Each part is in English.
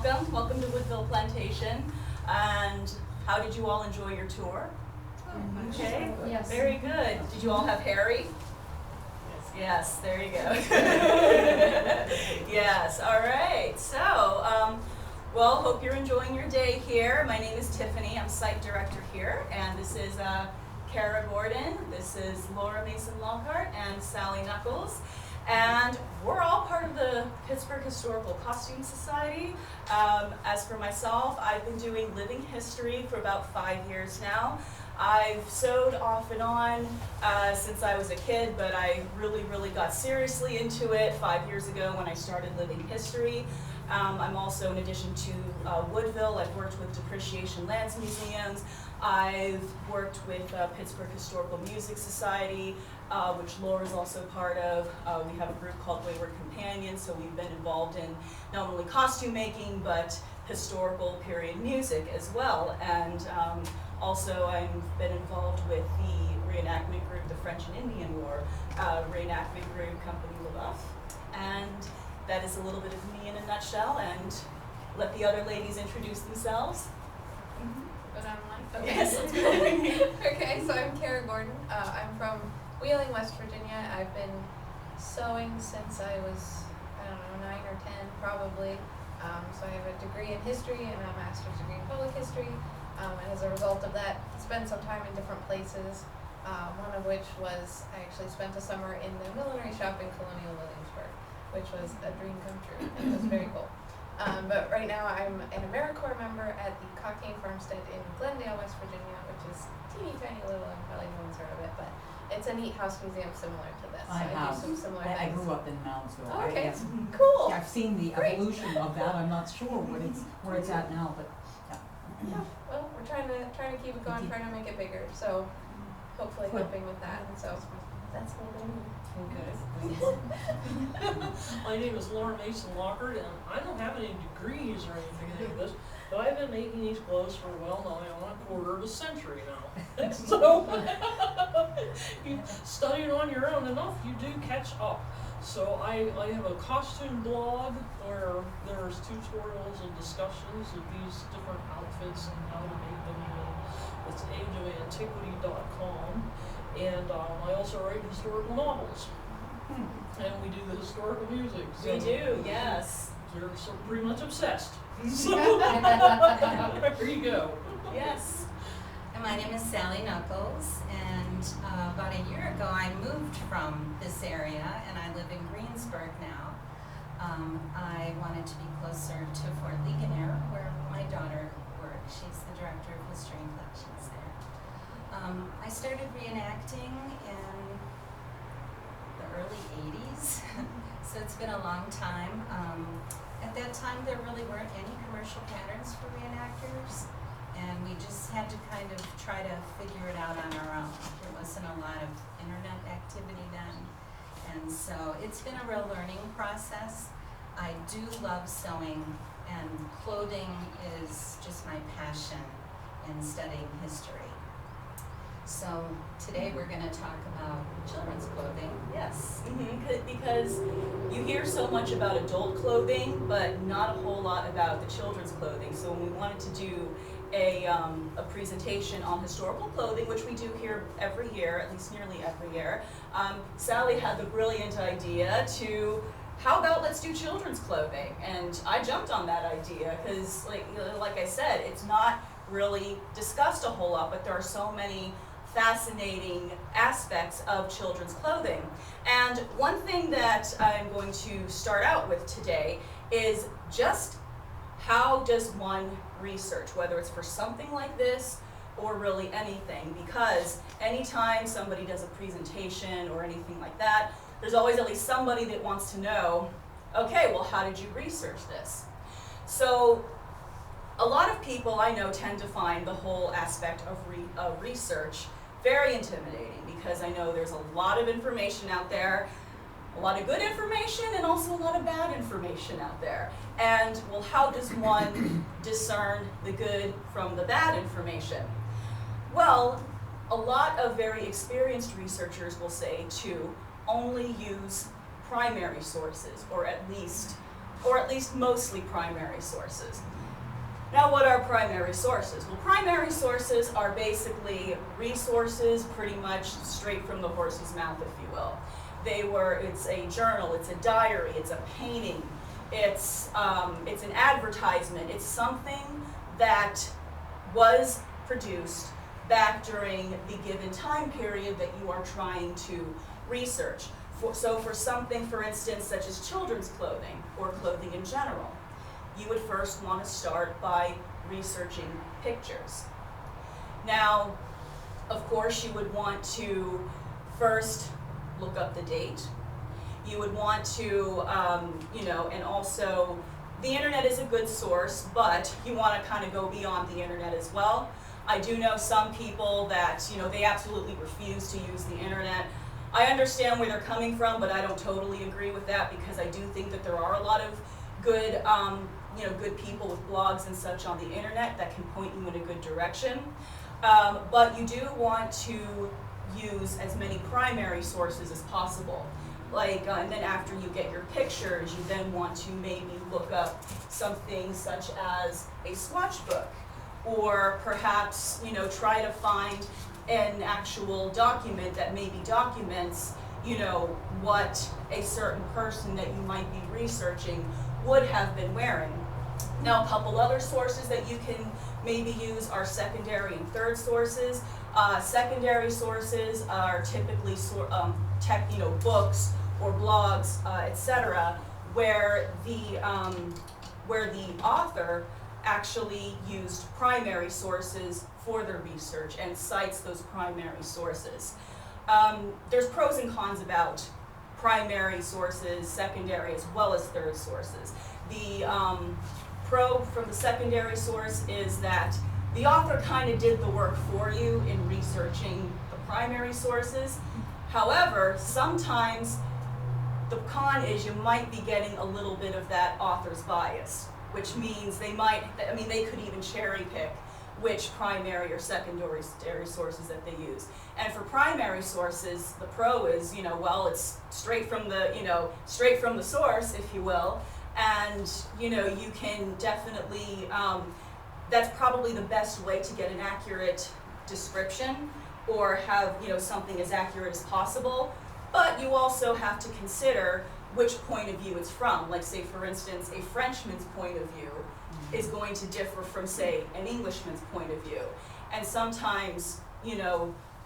welcome to Woodville Plantation. And how did you all enjoy your tour? Okay, Yes. very good. Did you all have Harry? Yes, there you go. Yes, all right. So, well, hope you're enjoying your day here. My name is Tiffany. I'm site director here, and this is Kara Gordon. This is Laura Mason Lockard and Sally Nuckles. And we're all part of the Pittsburgh Historical Costume Society. As for myself, I've been doing living history for about 5 years now. I've sewed off and on since I was a kid, but I really got seriously into it 5 years ago when I started living history. I'm also, in addition to Woodville, I've worked with Depreciation Lands Museums. I've worked with Pittsburgh Historical Music Society, which Laura's also part of. We have a group called Wayward Companions, so we've been involved in not only costume making, but historical period music as well. And also I've been involved with the reenactment group, the French and Indian War reenactment group, Company LaBeouf. And that is a little bit of me in a nutshell, and let the other ladies introduce themselves. But I'm like, okay. Yes, let's go. Okay, so I'm Kara Gordon. I'm from Wheeling, West Virginia. I've been sewing since I was, 9 or 10 probably. So I have a degree in history and a master's degree in public history. And as a result of that, spent some time in different places. One of which was, I actually spent a summer in the millinery shop in Colonial Williamsburg, which was a dream come true. It was very cool. But right now I'm an AmeriCorps member at the Cockayne Farmstead in Glendale, West Virginia, which is teeny tiny little, and probably no one's heard of it, but it's a neat house museum similar to this. I have. do some similar I things. grew up in Moundsville. Oh, okay, Yes. cool. Yeah, I've seen the Great. evolution of that. I'm not sure where it's at now, but Yeah, well, we're trying to keep it going, trying to make it bigger, so hopefully Good. helping with that, and so that's what we're doing. Okay. My name is Laura Mason Lockard, and I don't have any degrees or anything like this, but I've been making these clothes for well on a quarter of a century now. So you study it on your own enough, you do catch up. So I have a costume blog where there's tutorials and discussions of these different outfits and how to make them. It's ageofantiquity.com. And I also write historical novels. And we do the historical music. So We do, yes. We're so pretty much obsessed. So there you go. Yes. And my name is Sally Nuckles, and about a year ago I moved from this area, and I live in Greensburg now. I wanted to be closer to Fort Ligonier, where my daughter works. She's the director of history and collections there. I started reenacting in the early 80s, so it's been a long time. At that time there really weren't any commercial patterns for reenactors, and we just had to kind of try to figure it out on our own. There wasn't a lot of internet activity then, and so it's been a real learning process. I do love sewing, and clothing is just my passion in studying history. So today we're going to talk about children's clothing. Yes, because you hear so much about adult clothing, but not a whole lot about the children's clothing. So when we wanted to do a presentation on historical clothing, which we do here every year, at least nearly every year, Sally had the brilliant idea to, how about let's do children's clothing? And I jumped on that idea because, like I said, it's not really discussed a whole lot, but there are so many fascinating aspects of children's clothing. And one thing that I'm going to start out with today is just how does one research, whether it's for something like this or really anything, because anytime somebody does a presentation or anything like that, there's always at least somebody that wants to know, okay, well, how did you research this? So a lot of people I know tend to find the whole aspect of research very intimidating, because I know there's a lot of information out there, a lot of good information and also a lot of bad information out there. And well, how does one discern the good from the bad information? Well, a lot of very experienced researchers will say to only use primary sources, or at least or at least mostly primary sources. Now, what are primary sources? Well, primary sources are basically resources pretty much straight from the horse's mouth, if you will. It's a journal, it's a diary, it's a painting, it's an advertisement, it's something that was produced back during the given time period that you are trying to research. So for something, for instance, such as children's clothing or clothing in general, you would first want to start by researching pictures. Now, of course, you would want to first look up the date. You would want to, and also the internet is a good source, but you want to kind of go beyond the internet as well. I do know some people that, they absolutely refuse to use the internet. I understand where they're coming from, but I don't totally agree with that, because I do think that there are a lot of good, good people with blogs and such on the internet that can point you in a good direction. But you do want to use as many primary sources as possible. And then after you get your pictures, you then want to maybe look up something such as a swatch book, or perhaps, try to find an actual document that maybe documents, what a certain person that you might be researching would have been wearing. Now, a couple other sources that you can maybe use are secondary and third sources. Secondary sources are typically books or blogs, etc., where the author actually used primary sources for their research and cites those primary sources. There's pros and cons about primary sources, secondary, as well as third sources. The pro from the secondary source is that the author kind of did the work for you in researching the primary sources. However, sometimes the con is you might be getting a little bit of that author's bias, which means they could even cherry pick which primary or secondary sources that they use. And for primary sources, the pro is, it's straight from the source, if you will, and, you can definitely, that's probably the best way to get an accurate description or have, something as accurate as possible. But you also have to consider which point of view it's from. Like, say, for instance, a Frenchman's point of view is going to differ from, say, an Englishman's point of view. And sometimes,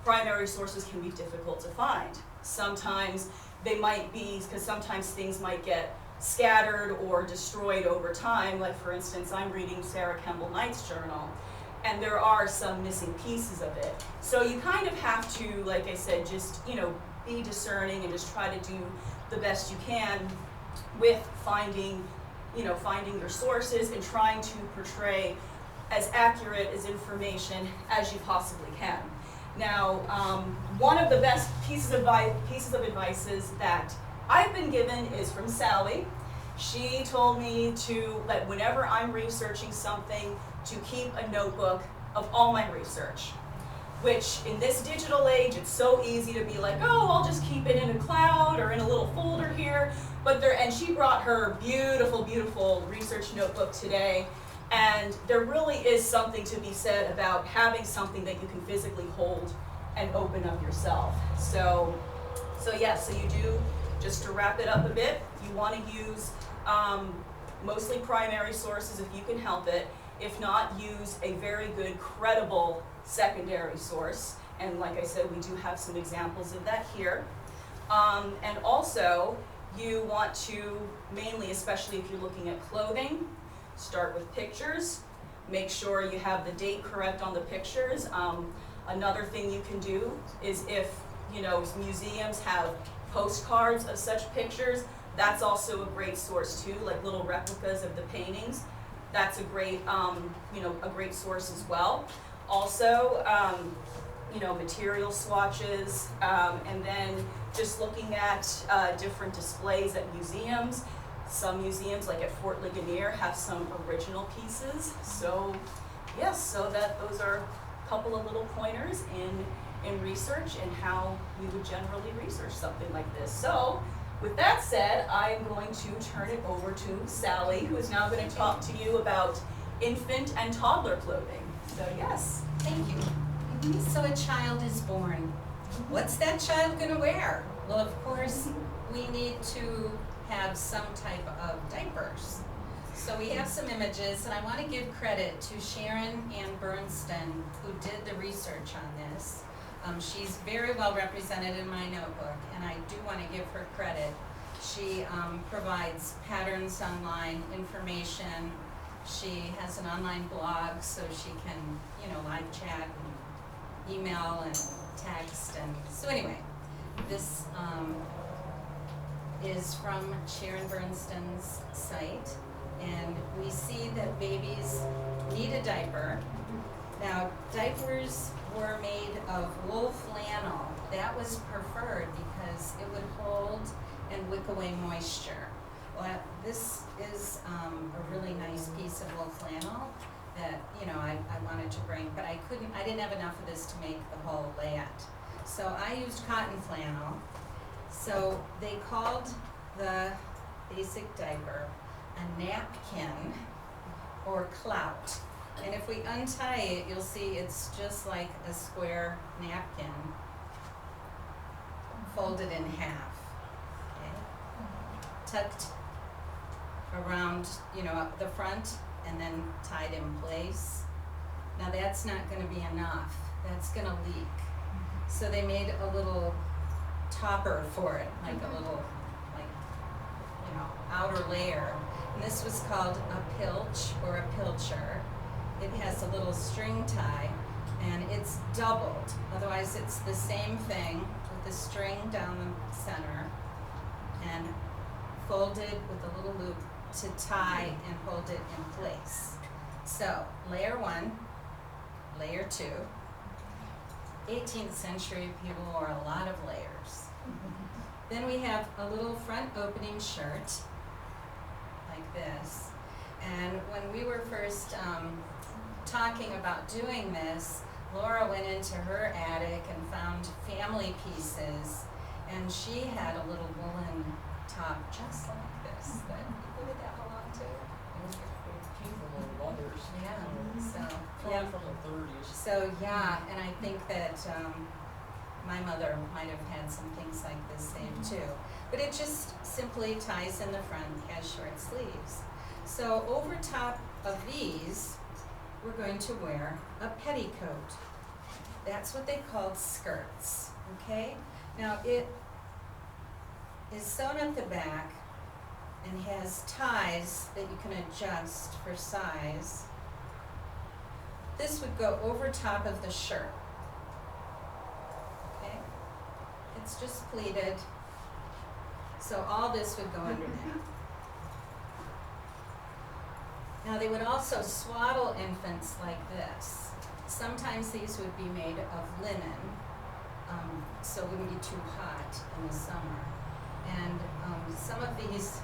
primary sources can be difficult to find. Sometimes they might be, because sometimes things might get scattered or destroyed over time. Like, for instance, I'm reading Sarah Kemble Knight's journal, and there are some missing pieces of it. So you kind of have to, like I said, just, be discerning and just try to do the best you can with finding your sources and trying to portray as accurate as information as you possibly can. Now, one of the best pieces of advice that I've been given is from Sally. She told me that whenever I'm researching something, to keep a notebook of all my research. Which, in this digital age, it's so easy to be like, oh, I'll just keep it in a cloud or in a little folder here. And she brought her beautiful, beautiful research notebook today. And there really is something to be said about having something that you can physically hold and open up yourself. So you do, just to wrap it up a bit, you want to use mostly primary sources if you can help it. If not, use a very good, credible secondary source. And like I said, we do have some examples of that here. And also, you want to mainly, especially if you're looking at clothing, start with pictures. Make sure you have the date correct on the pictures. Another thing you can do is if, museums have postcards of such pictures, that's also a great source too, like little replicas of the paintings. That's a great, a great source as well. Also, material swatches, and then just looking at different displays at museums. Some museums, like at Fort Ligonier, have some original pieces. So, yes, those are a couple of little pointers in research and how we would generally research something like this. So, with that said, I am going to turn it over to Sally, who is now going to talk to you about infant and toddler clothing. So yes. Thank you. So a child is born. What's that child gonna wear? Well, of course, we need to have some type of diapers. So we have some images, and I want to give credit to Sharon Ann Bernstein, who did the research on this. She's very well represented in my notebook, and I do want to give her credit. She provides patterns online, information. She has an online blog, so she can, live chat and email and text. And so anyway, this is from Sharon Bernstein's site, and we see that babies need a diaper. Now, diapers were made of wool flannel. That was preferred because it would hold and wick away moisture. Well, this is a really nice piece of wool flannel that, I wanted to bring, but I didn't have enough of this to make the whole layette. So I used cotton flannel. So they called the basic diaper a napkin or clout. And if we untie it, you'll see it's just like a square napkin folded in half, okay? Tucked around, up the front and then tied in place. Now that's not gonna be enough. That's gonna leak. So they made a little topper for it, like a little, outer layer. And this was called a pilch or a pilcher. It has a little string tie, and it's doubled. Otherwise, it's the same thing with the string down the center and folded with a little loop to tie and hold it in place. So, layer one, layer two. 18th century people wore a lot of layers. Then we have a little front opening shirt, like this. And when we were first talking about doing this, Laura went into her attic and found family pieces, and she had a little woolen top just like this that who did that belong to? People and mothers. Yeah, so Probably from the 30s. So yeah, and I think that my mother might have had some things like this saved too. But it just simply ties in the front, has short sleeves. So over top of these, we're going to wear a petticoat. That's what they called skirts, okay? Now it is sewn at the back and has ties that you can adjust for size. This would go over top of the shirt, okay? It's just pleated, so all this would go underneath. Now they would also swaddle infants like this. Sometimes these would be made of linen, so it wouldn't be too hot in the summer. And some of these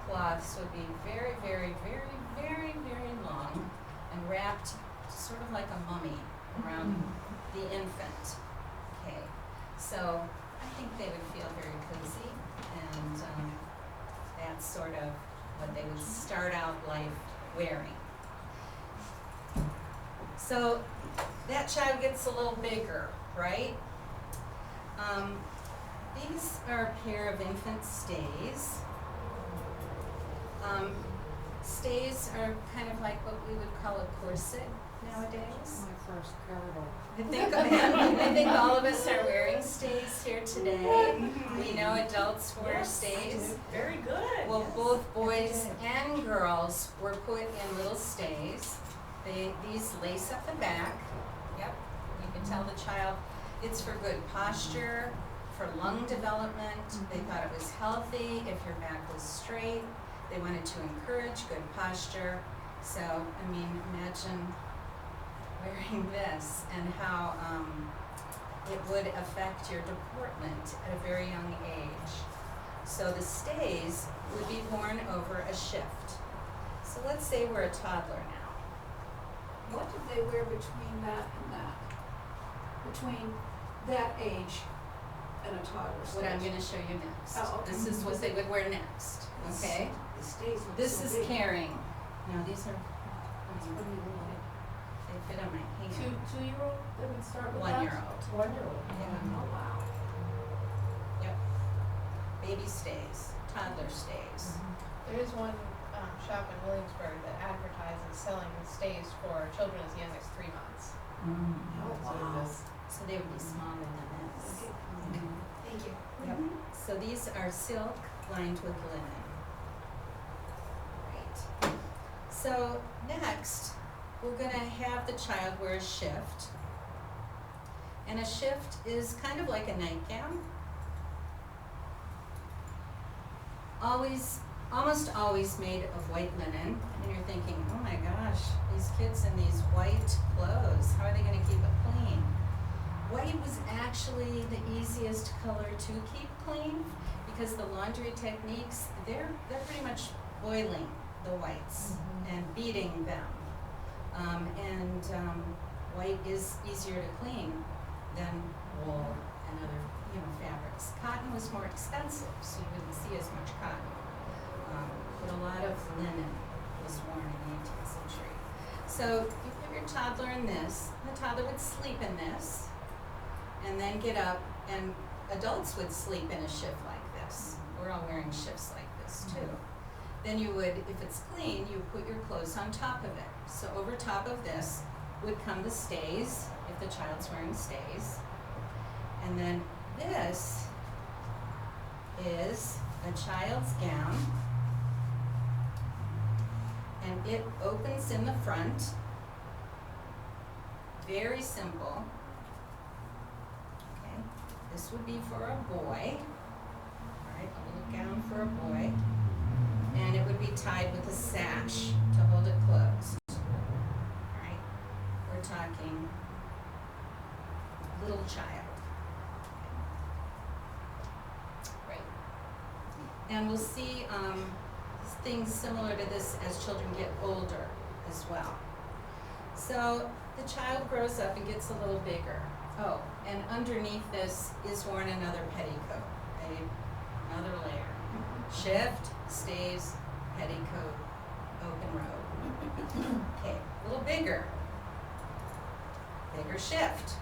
cloths would be very, very, very, very, very long and wrapped sort of like a mummy around the infant. Okay, so I think they would feel very cozy, and that's sort of what they would start out life wearing. So that child gets a little bigger, right? These are a pair of infant stays. Stays are kind of like what we would call a corset nowadays. My first girdle. I think all of us are wearing stays here today. We know adults wear stays. Very good. Well, both boys and girls were put in little stays. These lace up the back. Yep, you can tell the child it's for good posture, for lung development. They thought it was healthy if your back was straight. They wanted to encourage good posture. So, I mean, imagine wearing this and how it would affect your deportment at a very young age. So the stays would be worn over a shift. So let's say we're a toddler now. What did they wear between that and that? Between that age and a toddler stage. what I'm gonna show you next. Oh, okay. This is what they would wear next, okay? The stays look This so is big. carrying. Now, these are, What do you want? they fit on my hand. Two-year-old, they would start with that? 1-year-old. 1-year-old. Yeah. Oh, wow. Yep. Baby stays, toddler stays. There is one shop in Williamsburg that advertises selling stays for children as young as 3 months. Oh, So wow. this- So they would be smaller than this. Okay. Mhm. Thank you. Yep. So these are silk lined with linen. Right. So next, we're gonna have the child wear a shift. And a shift is kind of like a nightgown. Almost always made of white linen. And you're thinking, oh my gosh, these kids in these white clothes, how are they gonna keep it clean? White was actually the easiest color to keep clean because the laundry techniques, they're pretty much boiling the whites and beating them. White is easier to clean than wool and other, fabrics. Cotton was more expensive, so you wouldn't see as much cotton. But a lot of linen was worn in the 18th century. So you put your toddler in this, the toddler would sleep in this, and then get up, and adults would sleep in a shift like this. We're all wearing shifts like this too. Then you would, if it's clean, you put your clothes on top of it. So over top of this would come the stays, if the child's wearing stays. And then this is a child's gown, and it opens in the front. Very simple. Okay, this would be for a boy. All right, a little gown for a boy. And it would be tied with a sash to hold it closed. All right, we're talking little child. Right. And we'll see things similar to this as children get older as well. So the child grows up and gets a little bigger. Oh, and underneath this is worn another petticoat, another layer. Shift, stays, petticoat, open robe. Okay, a little bigger. Bigger shift.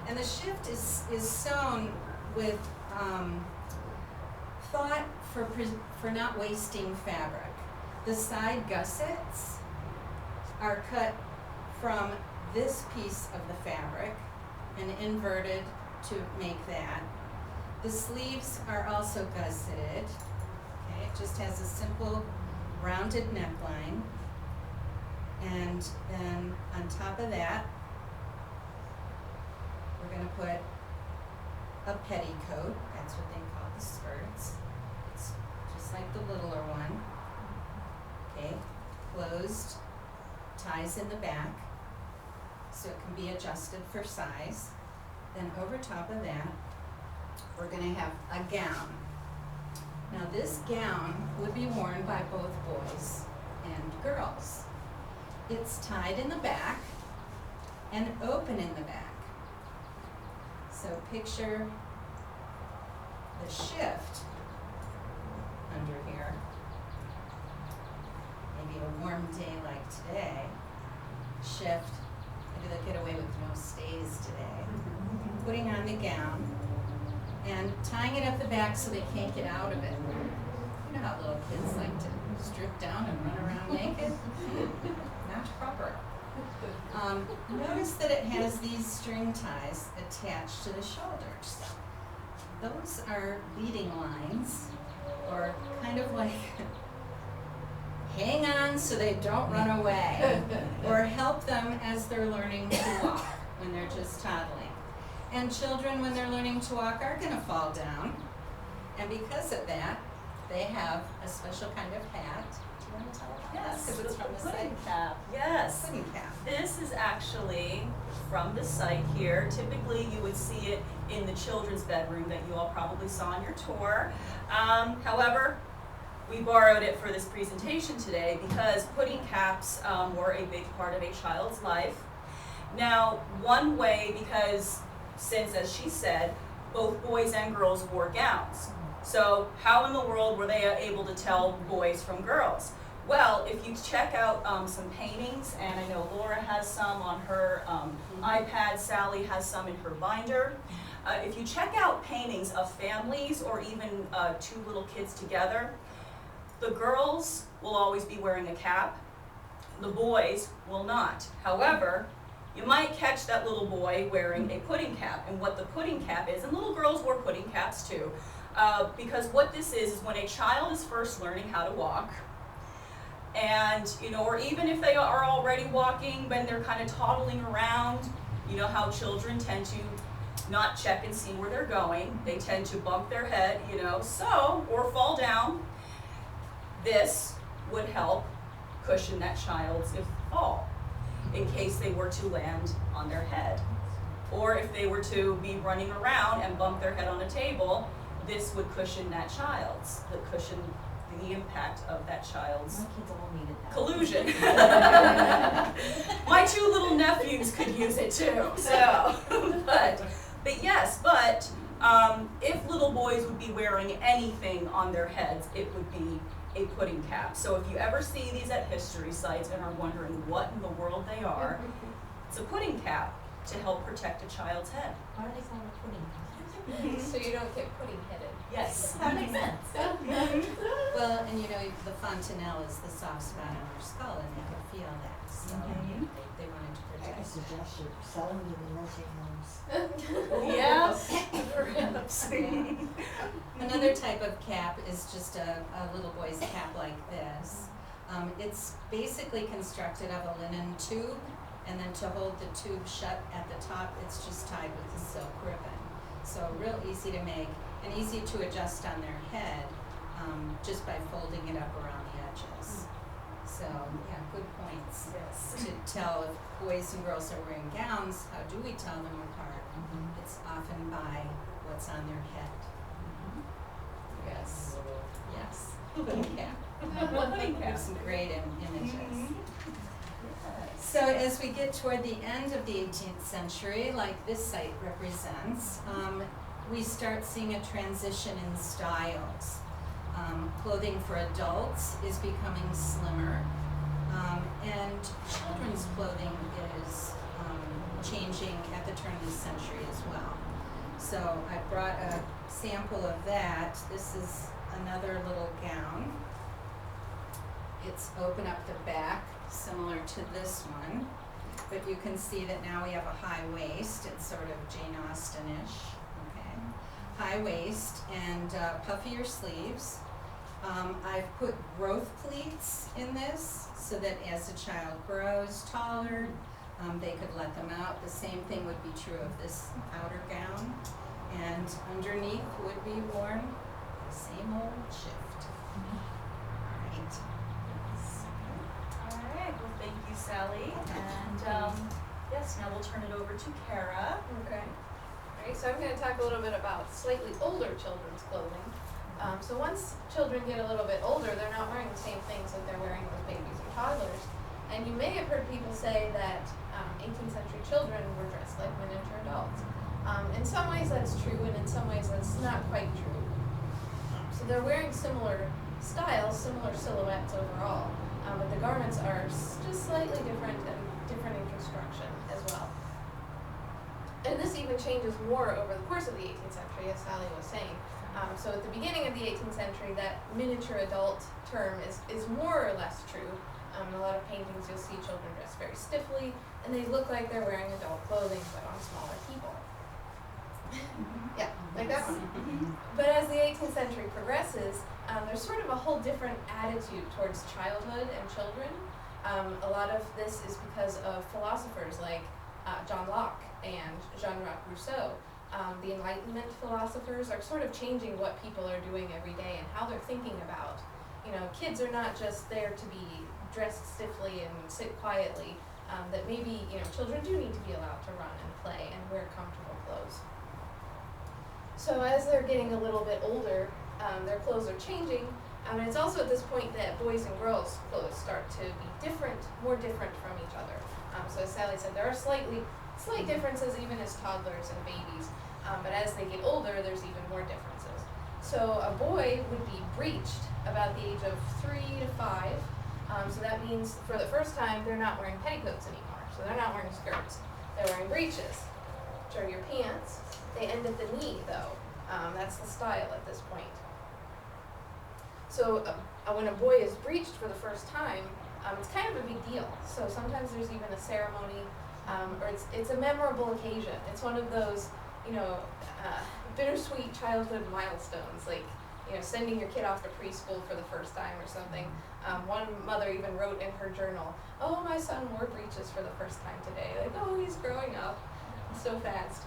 And the shift is sewn with thought for not wasting fabric. The side gussets are cut from this piece of the fabric and inverted to make that. The sleeves are also gusseted. Okay, it just has a simple rounded neckline. And then on top of that, we're going to put a petticoat. That's what they call the skirts. It's just like the littler one. Okay, closed, ties in the back, so it can be adjusted for size. Then over top of that, we're going to have a gown. Now this gown would be worn by both boys and girls. It's tied in the back and open in the back. So picture the shift under here. Maybe a warm day like today. Shift. Maybe they'll get away with no stays today. Putting on the gown and tying it up the back so they can't get out of it. You know how little kids like to strip down and run around naked? Not proper. Notice that it has these string ties attached to the shoulders. Those are leading lines, or kind of like hang on so they don't run away, or help them as they're learning to walk when they're just toddling. And children, when they're learning to walk, are going to fall down. And because of that, they have a special kind of hat. Do you want to tell about that? Yes, Because it's from the pudding site. cap. Yes. Pudding cap. This is actually from the site here. Typically, you would see it in the children's bedroom that you all probably saw on your tour. However, we borrowed it for this presentation today because pudding caps were a big part of a child's life. Now, one way, because since, as she said, both boys and girls wore gowns. So how in the world were they able to tell boys from girls? Well, if you check out some paintings, and I know Laura has some on her iPad, Sally has some in her binder. If you check out paintings of families or even two little kids together, the girls will always be wearing a cap, the boys will not. However, you might catch that little boy wearing a pudding cap, and what the pudding cap is, and little girls wore pudding caps too, because what this is when a child is first learning how to walk, and or even if they are already walking, when they're kind of toddling around, you know how children tend to not check and see where they're going. They tend to bump their head, or fall down. This would help cushion that child's fall in case they were to land on their head. Or if they were to be running around and bump their head on a table, this would cushion that child's, the impact of that child's My kids all needed that. collusion. My two little nephews could use it too. So, but if little boys would be wearing anything on their heads, it would be a pudding cap. So if you ever see these at history sites and are wondering what in the world they are, it's a pudding cap to help protect a child's head. Why do they call it pudding? So you don't get pudding-headed. Yes. That makes sense. Well, and the fontanelle is the soft spot on our skull, and they can feel that, so Mhm. they wanted to I protect. suggest you sell them in the nursing homes. Yes, perhaps. Another type of cap is just a little boy's cap like this. It's basically constructed of a linen tube, and then to hold the tube shut at the top, it's just tied with a silk ribbon. So real easy to make and easy to adjust on their head, just by folding it up around the edges. So, yeah, good points. Yes. To tell if boys and girls are wearing gowns, how do we tell them apart? It's often by what's on their head. Yes, yes, pudding cap. Pudding cap. There's some great images. Mhm. So as we get toward the end of the 18th century, like this site represents, we start seeing a transition in styles. Clothing for adults is becoming slimmer, and children's clothing is changing at the turn of the century as well. So I brought a sample of that. This is another little gown. It's open up the back, similar to this one, but you can see that now we have a high waist. It's sort of Jane Austen-ish, okay? High waist and puffier sleeves. I've put growth pleats in this so that as a child grows taller, they could let them out. The same thing would be true of this outer gown. And underneath would be worn the same old shift. All right. All right, well, thank you, Sally. And yes, now we'll turn it over to Kara. Okay. Alright, so I'm going to talk a little bit about slightly older children's clothing. So once children get a little bit older, they're not wearing the same things that they're wearing as babies or toddlers. And you may have heard people say that 18th century children were dressed like miniature adults. In some ways that's true, and in some ways that's not quite true. So they're wearing similar styles, similar silhouettes overall, but the garments are just slightly different and different in construction as well. And this even changes more over the course of the 18th century, as Sally was saying. So at the beginning of the 18th century, that miniature adult term is more or less true. In a lot of paintings, you'll see children dressed very stiffly, and they look like they're wearing adult clothing, but on smaller people. Yeah, like that one. But as the 18th century progresses, there's sort of a whole different attitude towards childhood and children. A lot of this is because of philosophers like John Locke and Jean-Jacques Rousseau. The Enlightenment philosophers are sort of changing what people are doing every day and how they're thinking about. Kids are not just there to be dressed stiffly and sit quietly. That maybe children do need to be allowed to run and play and wear comfortable clothes. So as they're getting a little bit older, their clothes are changing. And it's also at this point that boys and girls' clothes start to be different, more different from each other. So as Sally said, there are slight differences even as toddlers and babies. But as they get older, there's even more differences. So a boy would be breeched about the age of 3 to 5. So that means for the first time, they're not wearing petticoats anymore. So they're not wearing skirts. They're wearing breeches, which are your pants. They end at the knee, though. That's the style at this point. So when a boy is breeched for the first time, it's kind of a big deal. So sometimes there's even a ceremony, or it's a memorable occasion. It's one of those, bittersweet childhood milestones, like, sending your kid off to preschool for the first time or something. One mother even wrote in her journal, "Oh, my son wore breeches for the first time today." Like, oh, he's growing up so fast.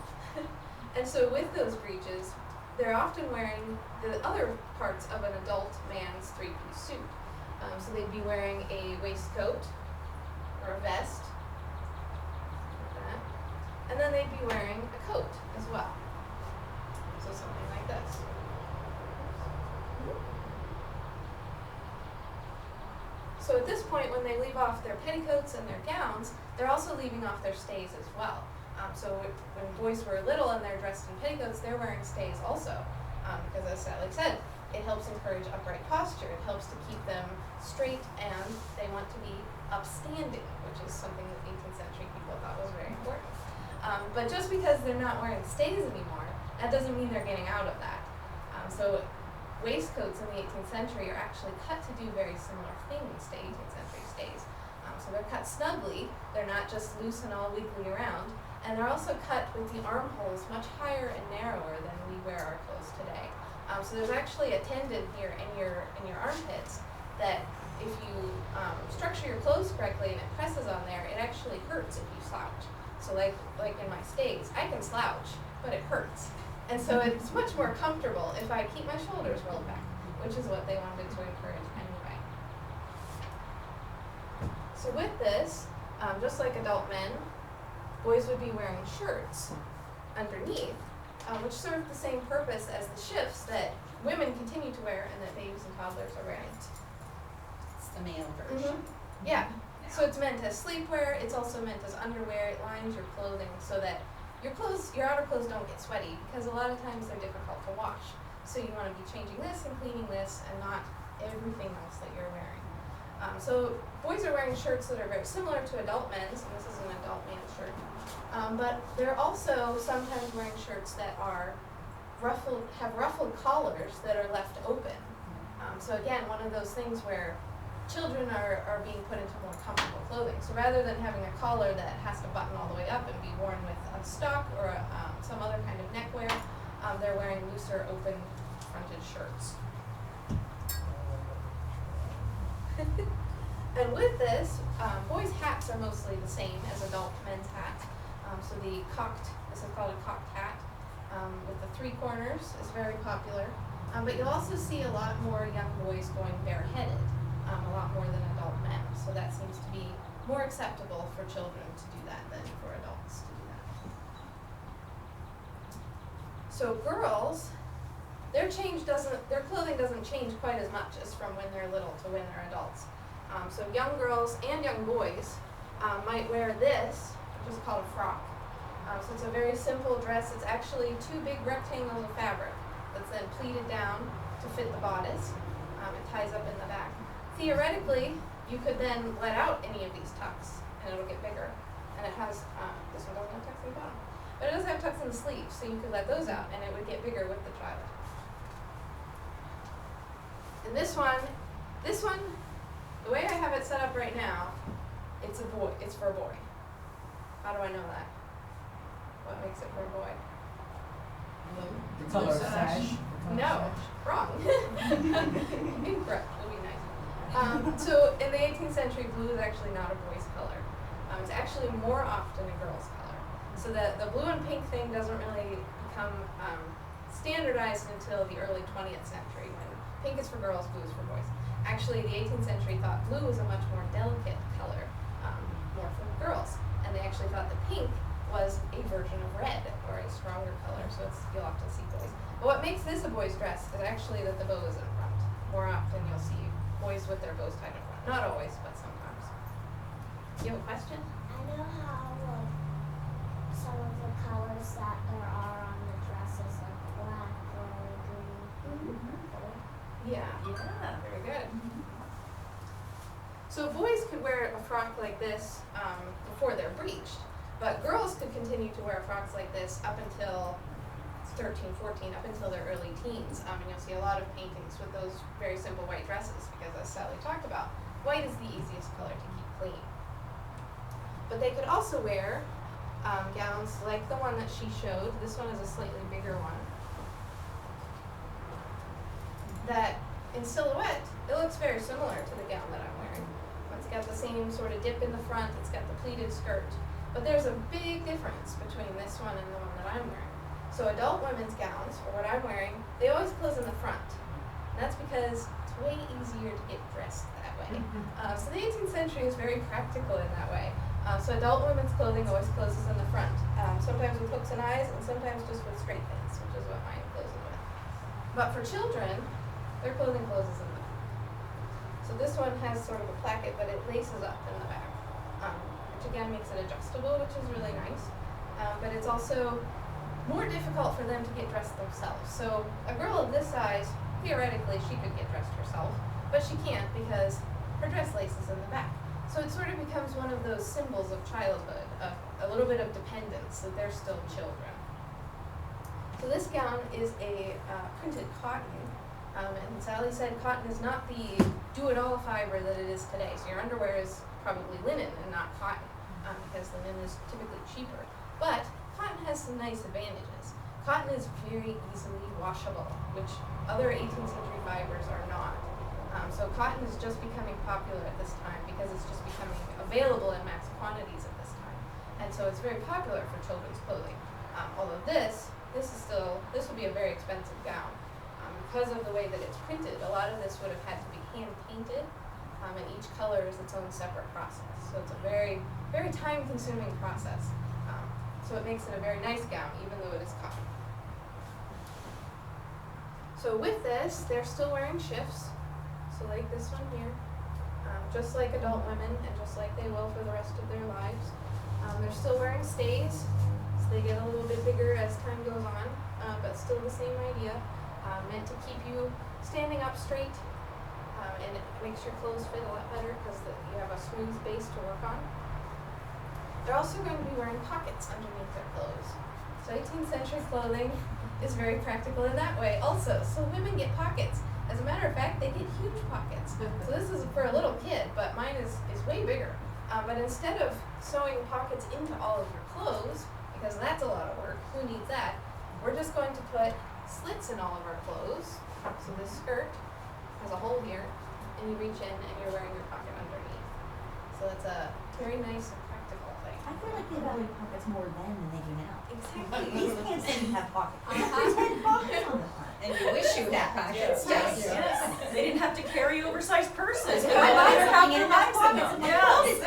And so with those breeches, they're often wearing the other parts of an adult man's three-piece suit. So they'd be wearing a waistcoat or a vest, like that. And then they'd be wearing a coat as well. So something like this. So at this point, when they leave off their petticoats and their gowns, they're also leaving off their stays as well. So when boys were little and they're dressed in petticoats, they're wearing stays also. Because as Sally said, it helps encourage upright posture. It helps to keep them straight, and they want to be upstanding, which is something that 18th century people thought was very important. But just because they're not wearing stays anymore, that doesn't mean they're getting out of that. So waistcoats in the 18th century are actually cut to do very similar things to 18th century stays. So they're cut snugly, they're not just loose and all wiggly around, and they're also cut with the armholes much higher and narrower than we wear our clothes today. So there's actually a tendon here in your armpits that if you structure your clothes correctly and it presses on there, it actually hurts if you slouch. So like in my stays, I can slouch, but it hurts. And so it's much more comfortable if I keep my shoulders rolled back, which is what they wanted to encourage anyway. So with this, just like adult men, boys would be wearing shirts underneath, which serve the same purpose as the shifts that women continue to wear and that babies and toddlers are wearing. It's the male version. Mm-hmm. Yeah. So it's meant as sleepwear. It's also meant as underwear. It lines your clothing so that your outer clothes don't get sweaty, because a lot of times they're difficult to wash. So you want to be changing this and cleaning this and not everything else that you're wearing. So boys are wearing shirts that are very similar to adult men's, and this is an adult man's shirt. But they're also sometimes wearing shirts that are have ruffled collars that are left open. So again, one of those things where children are being put into more comfortable clothing. So rather than having a collar that has to button all the way up and be worn with a stock or some other kind of neckwear, they're wearing looser, open-fronted shirts. And with this, boys' hats are mostly the same as adult men's hats. So this is called a cocked hat, with the 3 corners is very popular. But you'll also see a lot more young boys going bareheaded, a lot more than adult men. So that seems to be more acceptable for children to do that than for adults to do that. So girls, their clothing doesn't change quite as much as from when they're little to when they're adults. So young girls and young boys might wear this, which is called a frock. So it's a very simple dress. It's actually 2 big rectangles of fabric that's then pleated down to fit the bodice. It ties up in the back. Theoretically, you could then let out any of these tucks, and it'll get bigger. And it has, this one doesn't have tucks in the bottom, but it does have tucks in the sleeves, so you could let those out, and it would get bigger with the child. And this one, the way I have it set up right now, it's for a boy. How do I know that? What makes it for a boy? The color sash. No, wrong. Incorrect, would be nice. So in the 18th century, blue is actually not a boy's color. It's actually more often a girl's color. So the blue and pink thing doesn't really become standardized until the early 20th century, when pink is for girls, blue is for boys. Actually, the 18th century thought blue was a much more delicate color, more for girls. And they actually thought that pink was a version of red, or a stronger color, so you'll often see boys. But what makes this a boy's dress is actually that the bow is in front. More often you'll see boys with their bows tied in front. Not always, but sometimes. You have a question? I know how some of the colors that there are on the dress Yeah. Yeah. Very good. So boys could wear a frock like this before they're breeched, but girls could continue to wear frocks like this up until 13, 14, up until their early teens. And you'll see a lot of paintings with those very simple white dresses because, as Sally talked about, white is the easiest color to keep clean. But they could also wear gowns like the one that she showed. This one is a slightly bigger one. That in silhouette, it looks very similar to the gown that I'm wearing. It's got the same sort of dip in the front, it's got the pleated skirt, but there's a big difference between this one and the one that I'm wearing. So adult women's gowns, or what I'm wearing, they always close in the front. And that's because it's way easier to get dressed that way. So the 18th century is very practical in that way. So adult women's clothing always closes in the front, sometimes with hooks and eyes, and sometimes just with straight pins, which is what mine closes with. But for children, their clothing closes in the back. So this one has sort of a placket, but it laces up in the back, which again makes it adjustable, which is really nice. But it's also more difficult for them to get dressed themselves. So a girl of this size, theoretically, she could get dressed herself, but she can't because her dress laces in the back. So it sort of becomes one of those symbols of childhood, a little bit of dependence, that they're still children. So this gown is a printed cotton. And Sally said cotton is not the do-it-all fiber that it is today. So your underwear is probably linen and not cotton, because linen is typically cheaper. But cotton has some nice advantages. Cotton is very easily washable, which other 18th century fibers are not. So cotton is just becoming popular at this time because it's just becoming available in mass quantities at this time. And so it's very popular for children's clothing. Although this would be a very expensive gown. Because of the way that it's printed, a lot of this would have had to be hand painted, and each color is its own separate process. So it's a very, very time consuming process. So it makes it a very nice gown, even though it is cotton. So with this, they're still wearing shifts, so like this one here, just like adult women and just like they will for the rest of their lives. They're still wearing stays, so they get a little bit bigger as time goes on, but still the same idea. Meant to keep you standing up straight, and it makes your clothes fit a lot better because you have a smooth base to work on. They're also going to be wearing pockets underneath their clothes. So 18th century clothing is very practical in that way also. So women get pockets. As a matter of fact, they get huge pockets. So this is for a little kid, but mine is way bigger. But instead of sewing pockets into all of your clothes, because that's a lot of work, who needs that? We're just going to put slits in all of our clothes. So this skirt has a hole here, and you reach in and you're wearing your pocket underneath. So it's a very nice and practical thing. I feel like they value pockets more then than they do now. Exactly. These pants didn't have pockets. Uh-huh. They had pockets on the front. And you wish you had pockets. Yes, yes. They didn't have to carry oversized purses. If I buy They're something, it has half the pockets in my Yes.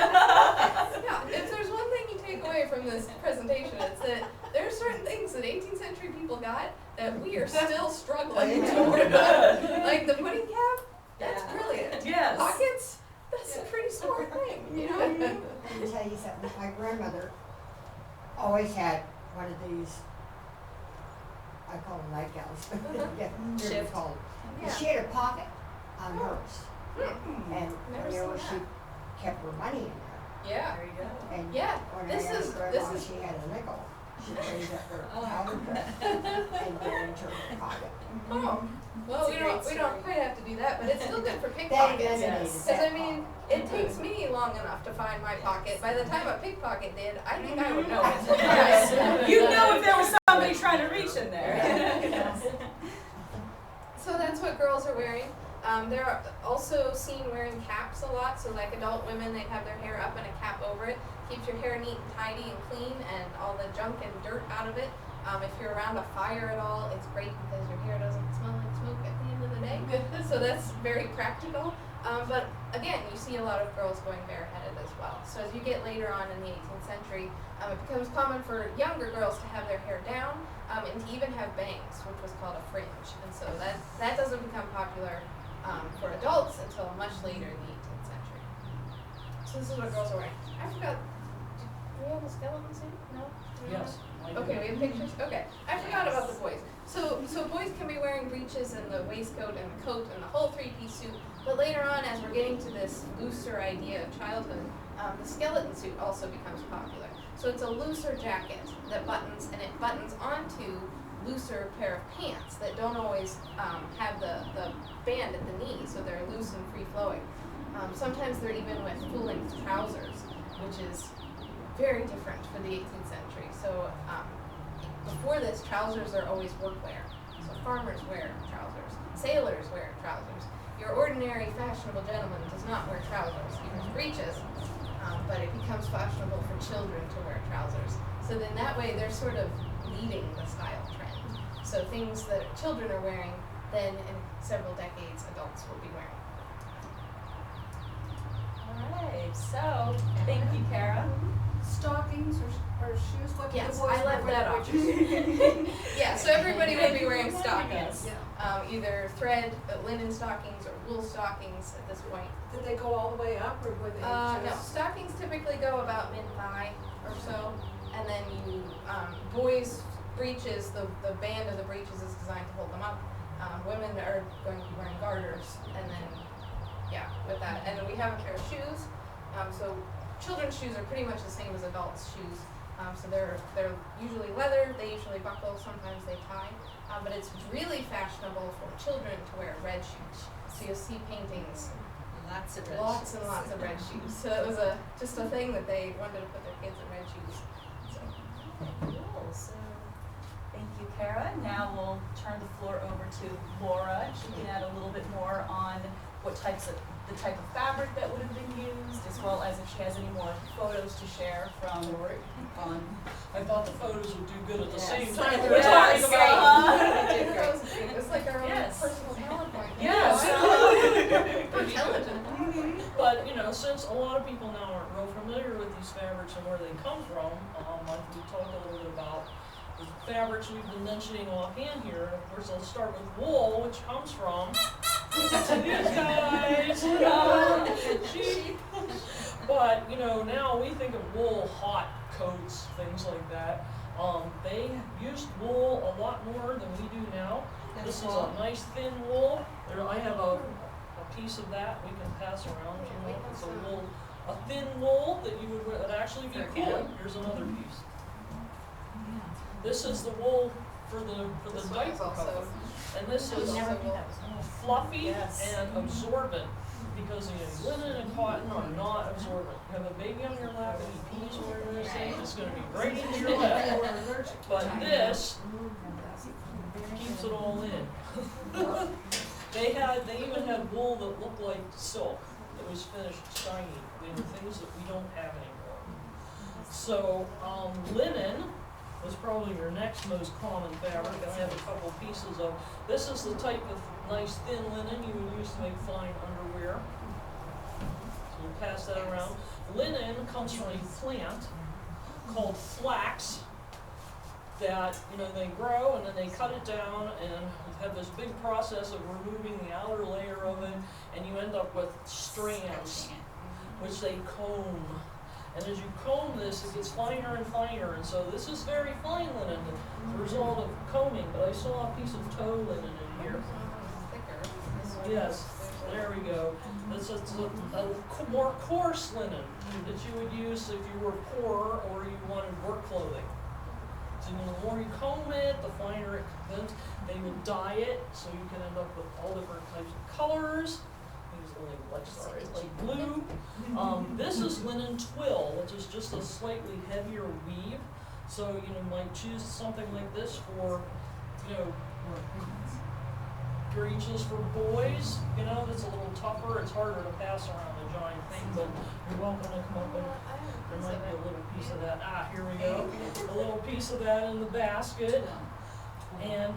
Yeah, if there's one thing you take away from this presentation, it's that there are certain things that 18th century people got that we are still struggling to work on. Like the pudding cap, that's brilliant. Yes. Pockets, that's a pretty smart thing, you know? Let me tell you something. My grandmother always had one of these, I call them nightgowns. Yeah, they're Shift. called. Yeah. She had a pocket on hers. And Never whenever seen she that. kept her money in there. Yeah. There you go. And Yeah, when this I asked is- Grandma, this is- she had a nickel. She raised up her powder dress and put it into her pocket. Oh, well, It's a we great don't story. quite have to do that, but it's still good for They pickpockets. eliminated Yes. Because that I mean, pocket. it takes me long enough to find my pocket. By the time a pickpocket did, I think I would know it. Yes. You'd know if there was somebody trying to reach in there. So that's what girls are wearing. They're also seen wearing caps a lot. So like adult women, they have their hair up and a cap over it. Keeps your hair neat and tidy and clean and all the junk and dirt out of it. If you're around a fire at all, it's great because your hair doesn't smell like smoke at the end of the day. So that's very practical. But again, you see a lot of girls going bareheaded as well. So as you get later on in the 18th century, it becomes common for younger girls to have their hair down and to even have bangs, which was called a fringe. And so that doesn't become popular for adults until much later in the 18th century. So this is what girls are wearing. I forgot, do we have a skeleton suit? No? Do we have- Yes. Okay, we have pictures? Okay. I forgot about the boys. So boys can be wearing breeches and the waistcoat and the coat and the whole three-piece suit, but later on, as we're getting to this looser idea of childhood, the skeleton suit also becomes popular. So it's a looser jacket that buttons, and it buttons onto looser pair of pants that don't always have the band at the knee, so they're loose and free-flowing. Sometimes they're even with full-length trousers, which is very different for the 18th century. So before this, trousers are always workwear. So farmers wear trousers, sailors wear trousers. Your ordinary fashionable gentleman does not wear trousers. He wears breeches, but it becomes fashionable for children to wear trousers. So then that way they're sort of leading the style trend. So things that children are wearing, then in several decades adults will be wearing. Alright, so, thank you, Kara. Stockings or shoes, what do the Yes, boys I left wear? that off. Yeah, so everybody would be wearing stockings. Yeah. Either thread, linen stockings, or wool stockings at this point. Did they go all the way up, or were they No, just? stockings typically go about mid-thigh or so, and then you, boys' breeches, the band of the breeches is designed to hold them up. Women are going to be wearing garters, and then, yeah, with that. And then we have a pair of shoes. So children's shoes are pretty much the same as adults' shoes. So they're usually leather, they usually buckle, sometimes they tie. But it's really fashionable for children to wear red shoes. So you'll see paintings, Lots of red lots shoes. and lots of red shoes. So it was just a thing that they wanted to put their kids in red shoes. So. Cool, so, thank you, Kara. Now we'll turn the floor over to Laura. She can add a little bit more on the type of fabric that would have been used, as well as if she has any more photos to share from on. I thought the photos would do good at the same Yes. time. Yes. We're talking about. That was great. It was like our own Yes. personal PowerPoint. Yes. We're intelligent. But, since a lot of people now aren't real familiar with these fabrics and where they come from, like we talked a little bit about the fabrics we've been mentioning offhand here. Of course, I'll start with wool, which comes from these guys. Sheep. But, now we think of wool, hot coats, things like that. They used wool a lot more than we do now. This is a nice thin wool. I have a piece of that we can pass around if you want. It's a thin wool that you would actually be cool. Here's another piece. This is the wool for the This one is diaper also- cover. And this is fluffy and absorbent, because linen and cotton are not absorbent. You have a baby on your lap and he pees where you're saying it's going to be right into your lap. But this keeps it all in. They even had wool that looked like silk that was finished shiny. They were things that we don't have anymore. So linen was probably your next most common fabric, and I have a couple pieces of. This is the type of nice thin linen you would use to make fine underwear. So we'll pass that around. Linen comes from a plant called flax that they grow, and then they cut it down and have this big process of removing the outer layer of it, and you end up with strands, which they comb. And as you comb this, it gets finer and finer, and so this is very fine linen, the result of combing. But I saw a piece of tow linen in here. Yes, there we go. This is a more coarse linen that you would use if you were poor or you wanted work clothing. So the more you comb it, the finer it becomes. They would dye it, so you can end up with all different types of colors. Like blue. This is linen twill, which is just a slightly heavier weave. So you might choose something like this for, breeches for boys. That's a little tougher. It's harder to pass around the giant thing, but you're welcome to come up and there might be a little piece of that. Here we go. A little piece of that in the basket. And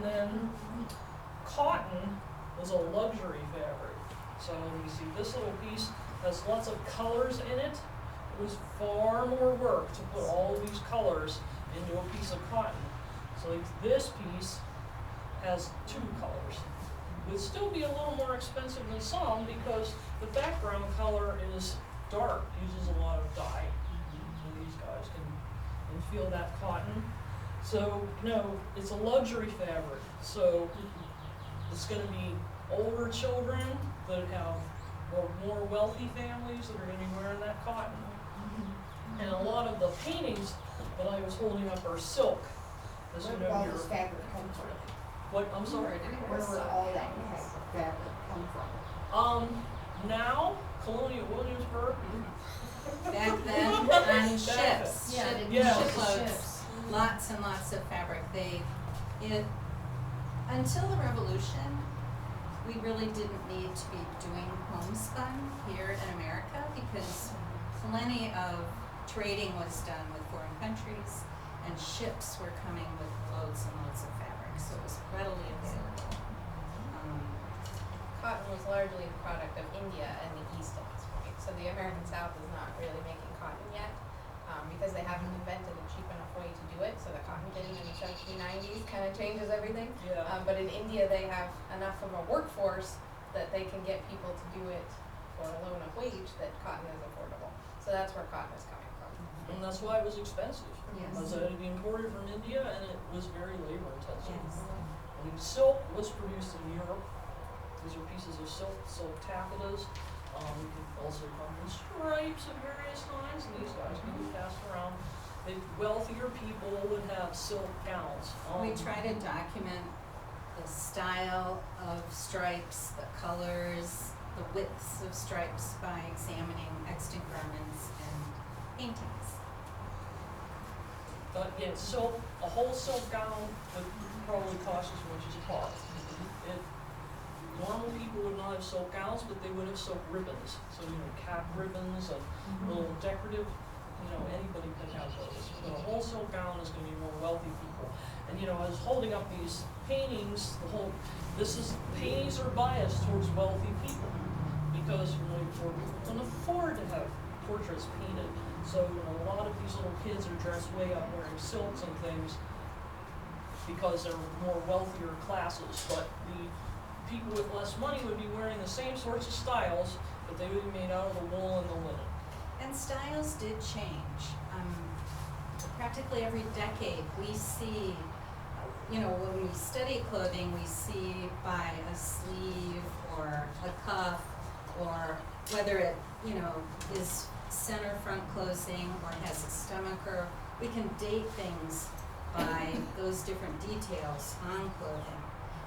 then cotton was a luxury fabric. So you see this little piece has lots of colors in it. It was far more work to put all of these colors into a piece of cotton. So like this piece has 2 colors. It would still be a little more expensive than some because the background color is dark, uses a lot of dye. So these guys can feel that cotton. So, no, it's a luxury fabric, so it's gonna be older children that have, or more wealthy families that are gonna be wearing that cotton. And a lot of the paintings that I was holding up are silk, as you Where know did all here. this fabric come from? What, I'm sorry? Where did all that fabric come from? Now, Colonial Williamsburg, Back then, on ships, Yeah, Yes. shiploads, lots and lots of fabric. Until the Revolution, we really didn't need to be doing homespun here in America because plenty of trading was done with foreign countries and ships were coming with loads and loads of fabric, so it was readily available. Cotton was largely a product of India and the East at this point. So the American South is not really making cotton yet, because they haven't invented a cheap enough way to do it. So the cotton gin in the 1790s kind of changes everything. yeah. But in India, they have enough of a workforce that they can get people to do it for a low enough wage that cotton is affordable. So that's where cotton is coming from. And that's why it was expensive. Yes. Because it had to be imported from India and it was very labor intensive. Yes. And silk was produced in Europe. These are pieces of silk taffetas. You can also come in stripes of various kinds, and these guys can be passed around. The wealthier people would have silk gowns. We try to document the style of stripes, the colors, the widths of stripes by examining extant garments and paintings. But yeah, silk, a whole silk gown would probably cost as much as a pot. Normal people would not have silk gowns, but they would have silk ribbons. So, cap ribbons and little decorative, anybody can have those. But a whole silk gown is gonna be more wealthy people. And, I was holding up these paintings, paintings are biased towards wealthy people. Because, poor people can afford to have portraits painted. So, a lot of these little kids are dressed way up wearing silks and things because they're more wealthier classes. But the people with less money would be wearing the same sorts of styles, but they would be made out of the wool and the linen. And styles did change. Practically every decade we see, when we study clothing, we see by a sleeve or a cuff or whether it, is center front closing or has a stomacher. We can date things by those different details on clothing.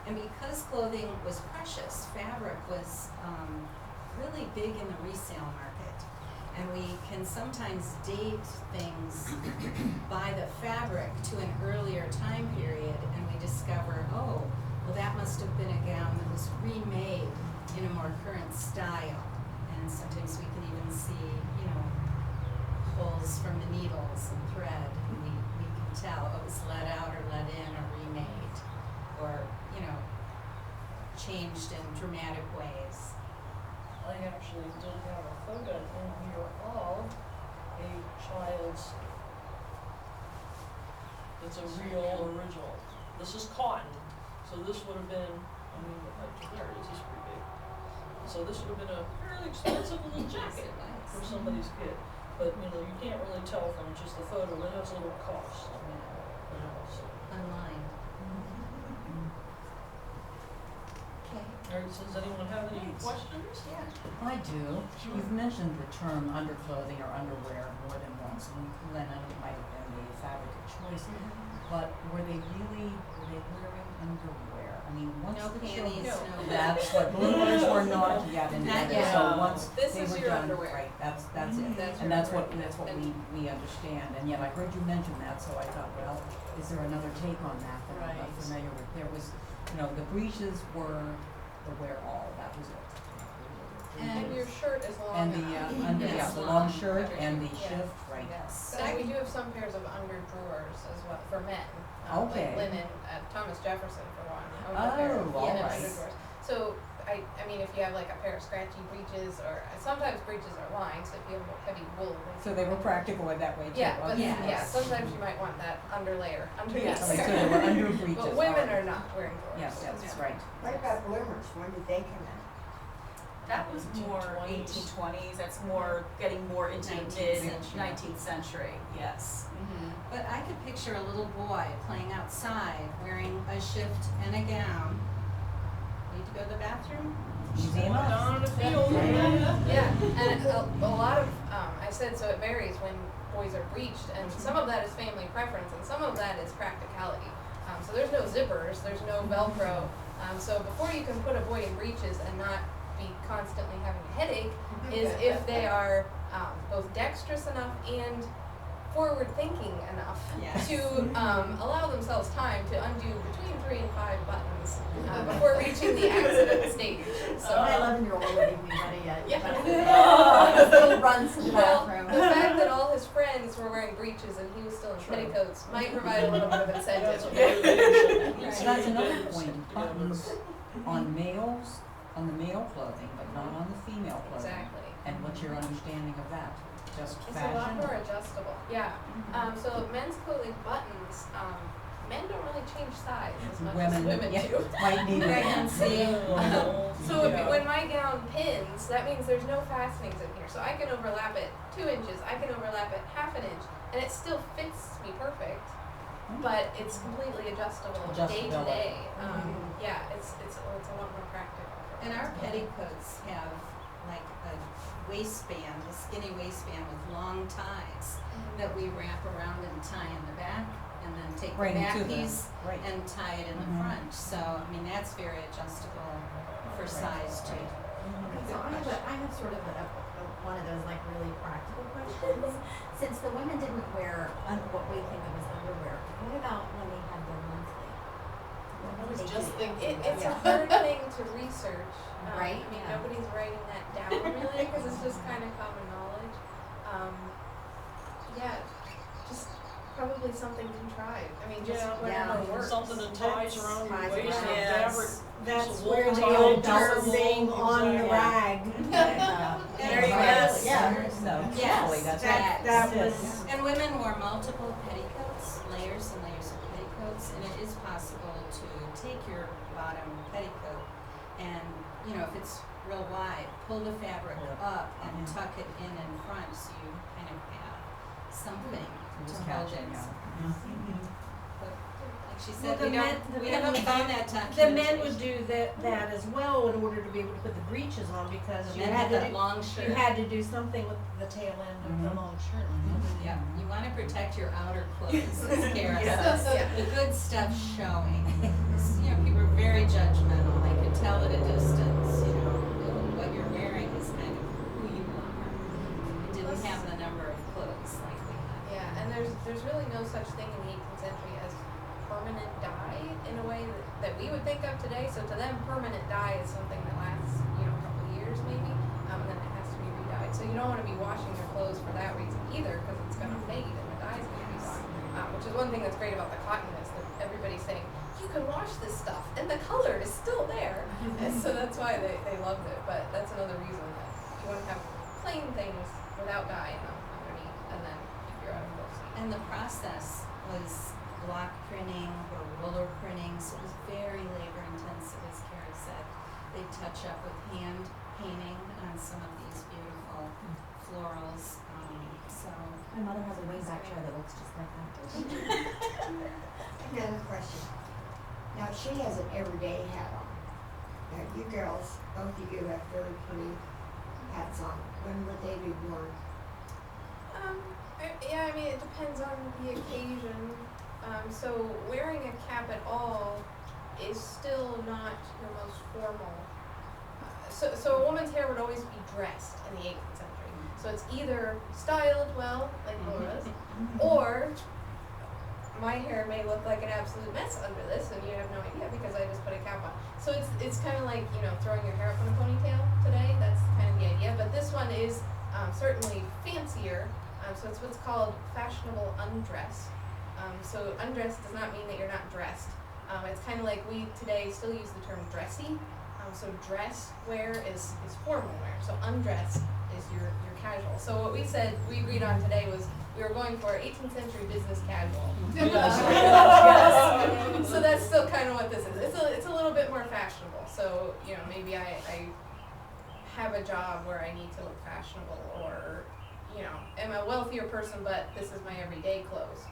And because clothing was precious, fabric was really big in the resale market. And we can sometimes date things by the fabric to an earlier time period, and we discover, oh, well, that must have been a gown that was remade in a more current style. And sometimes we can even see, holes from the needles and thread, and we can tell it was let out or let in or remade, or changed in dramatic ways. I actually did have a photo in here of a child's, it's a real original. This is cotton, so this would have been, there it is, it's pretty big. So this would have been a fairly expensive little jacket for somebody's kid. But, you can't really tell from just the photo, it has a little cost. So. Online. Okay. All right, so does anyone have any questions? Yeah. I do. You've mentioned the term underclothing or underwear more than once, and linen might have been the fabric of choice. But were they wearing underwear? I mean, once No the panties, children, no. that's what bloomers were not yet Not invented. yet. So once This they is were your done, underwear. right? That's it. That's And your that's what underwear. we understand. And yet I heard you mention that, so I thought, well, is there another take on that that I'm not Right. familiar with? There was, the breeches were the wear-all. That was it. And your shirt is long And the enough. Yes, the long long shirt and the Yeah. shift, right? Yes. But we do have some pairs of underdrawers as well for men. Okay. Like linen, Thomas Jefferson for one. owned a Oh, pair of all linen right. underdrawers. So I mean, if you have like a pair of scratchy breeches, or sometimes breeches are lined, so if you have heavy wool. So they were practical in that way too. Yeah, but okay. yeah, sometimes you might want that underlayer underneath. Yes. Okay, so they were under breeches. But all women right. are not wearing drawers. Yes, that's Yeah. right. What about bloomers? When did they come in? That was more 1820s. 1820s, that's more, getting more into the 19th mid century. 19th century, yes. But I could picture a little boy playing outside, wearing a shift and a gown. Need to go to the bathroom? Museum Going of. down in the field. Yeah, and a lot of, I said, so it varies when boys are breeched, and some of that is family preference, and some of that is practicality. So there's no zippers, there's no Velcro. So before you can put a boy in breeches and not be constantly having a headache, is if they are both dexterous enough and forward-thinking enough Yes. to allow themselves time to undo between 3 and 5 buttons before reaching the accident stage. So, My 11-year-old wouldn't be ready yet. Yeah. Still runs to the well, bathroom. the fact that all his friends were wearing breeches and he was still in petticoats might provide a little bit of incentive. So that's another point, buttons on males, on the male clothing, but not on the female clothing. Exactly. And what's your understanding of that? Just It's a lot fashion? more adjustable. Yeah. So men's clothing buttons, men don't really change size as much as women yeah, do. might need it. Pregnancy. So when my gown pins, that means there's no fastenings in here. So I can overlap it 2 inches, I can overlap it half an inch, and it still fits me perfect. But it's completely adjustable day to day. Yeah, it's a lot more practical. And our petticoats have like a waistband, a skinny waistband with long ties that we wrap around and tie in the back, and then take Right the back into the- piece right. and tie it in the front. So, I mean, that's very adjustable for size too. Okay, so I have sort of one of those like really practical questions. Since the women didn't wear what we think of as underwear, what about when they had their monthly? What I did was they just do? thinking. It's a hard thing to research. Right, I mean, yeah. nobody's writing that down really because it's just kind of common knowledge. Yeah, just probably something contrived. I mean, just whatever works. Something that ties around your Ties waist, around. and fabric. That's piece of where wool the tied old to dollar the saying wool. on the Exactly. rag. There you go. Yes. Yeah. So, Yes, totally, that's that- That it. was, And women wore multiple petticoats, layers and layers of petticoats, and it is possible to take your bottom petticoat and, you know, if it's real wide, pull the fabric up and tuck it in front so you kind of have something to Just hold catching, it. yeah. But like she Well, said, the we men- don't, the we men haven't would- found that the documentation. men would do that as well in order to be able to put the breeches on because The you men had had to that do, long shirt. you had to do something with the tail end of the Mhm. long shirt. Yeah, you want to protect your outer clothes, as Kara Yes. says. Yeah. The good stuff showing. You know, people are very judgmental. They can tell at a distance, you know, what you're wearing is kind of who you are. You didn't have the number of clothes like we had. Yeah, and there's really no such thing in the 18th century as permanent dye in a way that we would think of today. So to them, permanent dye is something that lasts, you know, a couple of years maybe, and then it has to be re-dyed. So you don't want to be washing your clothes for that reason either, because it's going to fade and the dye's going to be gone. Which is one thing that's great about the cotton is that everybody's saying, you can wash this stuff, and the color is still there. And so that's why they loved it. But that's another reason that you want to have plain things without dye in them underneath, and then keep your outer clothes. And the process was block printing or roller printing, so it was very labor intensive, as Kara said. They touch up with hand painting on some of these beautiful florals. So My mother has a wingback chair that looks just like that. Another question. Now, she has an everyday hat on. Now, you girls, both of you have very pretty hats on. When would they be worn? Yeah, I mean, it depends on the occasion. So wearing a cap at all is still not your most formal. So a woman's hair would always be dressed in the 18th century. So it's either styled well, like Laura's, or my hair may look like an absolute mess under this, and you have no idea because I just put a cap on. So it's kind of like, you know, throwing your hair up in a ponytail today. That's kind of the idea. But this one is certainly fancier. So it's what's called fashionable undress. So undress does not mean that you're not dressed. It's kind of like we today still use the term dressy. So dress wear is formal wear. So undress is your casual. So what we said, we agreed on today was we were going for 18th century business casual. Yes. So that's still kind of what this is. It's a little bit more fashionable. So, you know, maybe I have a job where I need to look fashionable, or, you know, am a wealthier person, but this is my everyday clothes.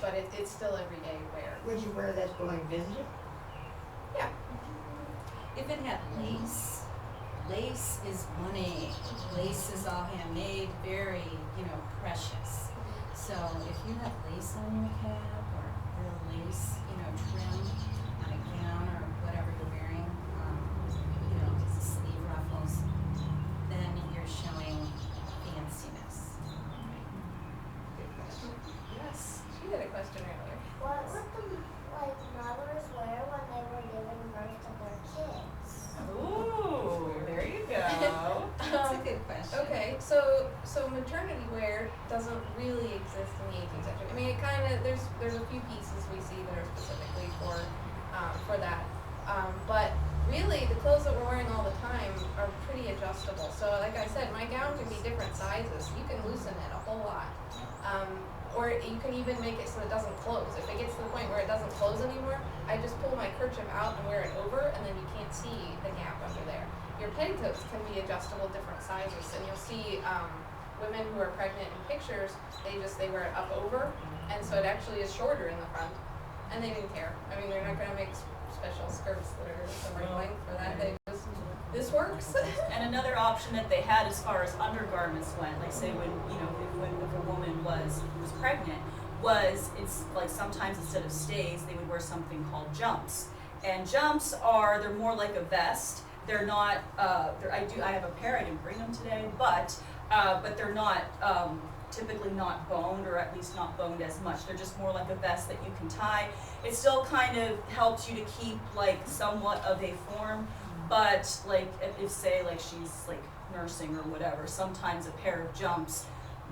But it's still everyday wear. Would you wear that going visiting? Yeah. If it had lace, lace is money. Lace is all handmade, very, precious. So if you have lace on your cap or real lace, trim on a gown or whatever you're wearing, sleeve ruffles, then you're showing fanciness. Good question. Yes. She had a question earlier. What would the mothers wear when they were giving birth to their kids? Ooh, there you go. That's a good question. Okay, so maternity wear doesn't really exist in the 18th century. I mean, it kind of there's a few pieces we see that are specifically for that, but really the clothes that we're wearing all the time are pretty adjustable. So, like I said, my gown can be different sizes. You can loosen it a whole lot, or you can even make it so it doesn't close. If it gets to the point where it doesn't close anymore, I just pull my kerchief out and wear it over, and then you can't see the gap under there. Your petticoats can be adjustable different sizes, and you'll see women who are pregnant in pictures, they wear it up over, and so it actually is shorter in the front, and they didn't care. I mean, they're not going to make special skirts that are the right length for that. They just, this works. And another option that they had as far as undergarments went, like say when if a woman was pregnant, it's like sometimes instead of stays they would wear something called jumps. And jumps they're more like a vest. They're not. I have a pair. I didn't bring them today, but they're not typically not boned, or at least not boned as much. They're just more like a vest that you can tie. It still kind of helps you to keep like somewhat of a form, but like if say like she's like nursing or whatever, sometimes a pair of jumps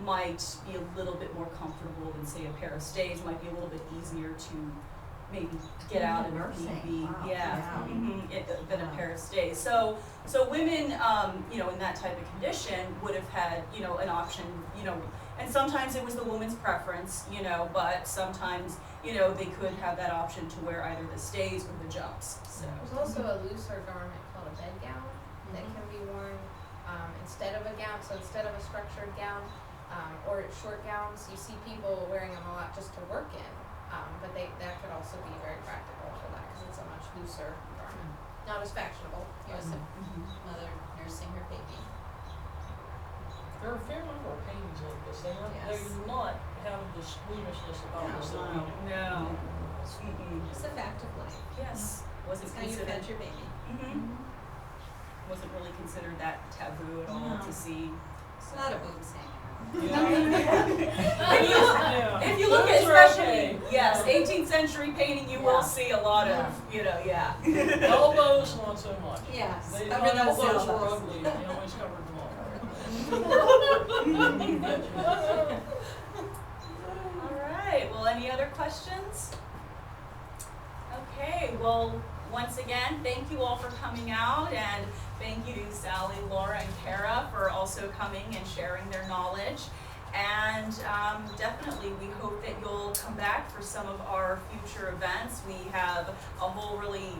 might be a little bit more comfortable than say a pair of stays. Might be a little bit easier to maybe get out and nursing. Wow. Yeah. Than a pair of stays. So women, in that type of condition would have had, an option, and sometimes it was the woman's preference, but sometimes, they could have that option to wear either the stays or the jumps. So. There's also a looser garment called a bed gown that can be worn instead of a gown. So instead of a structured gown or short gowns, you see people wearing them a lot just to work in. But that could also be very practical for that because it's a much looser garment. Not as fashionable. Here's a mother nursing her baby. There are a fair number of paintings like this. They Yes. do not have the squeamishness about this. that we do. No. It's a fact of life. Yes. Wasn't It's how you considered. fed your baby. Wasn't really considered that taboo at all No. to see. It's a lot of boobs hanging out. If you look at Those are especially, okay. yes, 18th century painting, you will see a lot of, yeah. Elbows, not so much. Yes. They Cover thought those elbows were elbows. ugly, they always covered them all. All right, well, any other questions? Okay, well, once again, thank you all for coming out, and thank you to Sally, Laura, and Kara for also coming and sharing their knowledge. And definitely, we hope that you'll come back for some of our future events. We have a whole really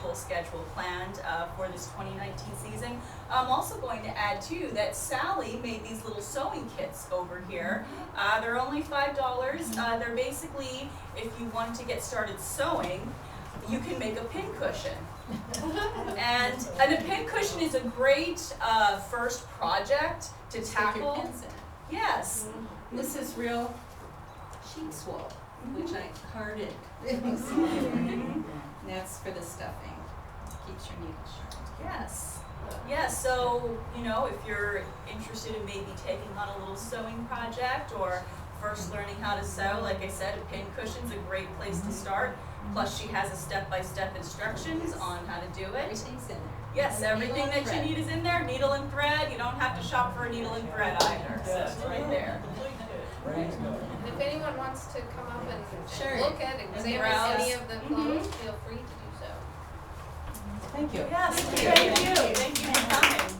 cool schedule planned for this 2019 season. I'm also going to add too that Sally made these little sewing kits over here. They're only $5. They're basically, if you want to get started sewing, you can make a pin cushion. and a pin cushion is a great first project to Stick your tackle. pins in it. Yes. This is real sheep's wool, which I carded. That's for the stuffing. Keeps your needle sharp. Yes. Yes, so, if you're interested in maybe taking on a little sewing project or first learning how to sew, like I said, a pin cushion's a great place to start. Plus, she has a step-by-step instructions on how to do it. Everything's in there. Yes, everything Needle and that you thread. need is in there. Needle and thread. You don't have to shop for a needle and thread either. So it's right there. Complete kit, ready to go. And if anyone wants to come up and Sure. look at, examine browse. any of the clothes, feel free to do so. Thank you. Yes, thank you. Thank you for coming.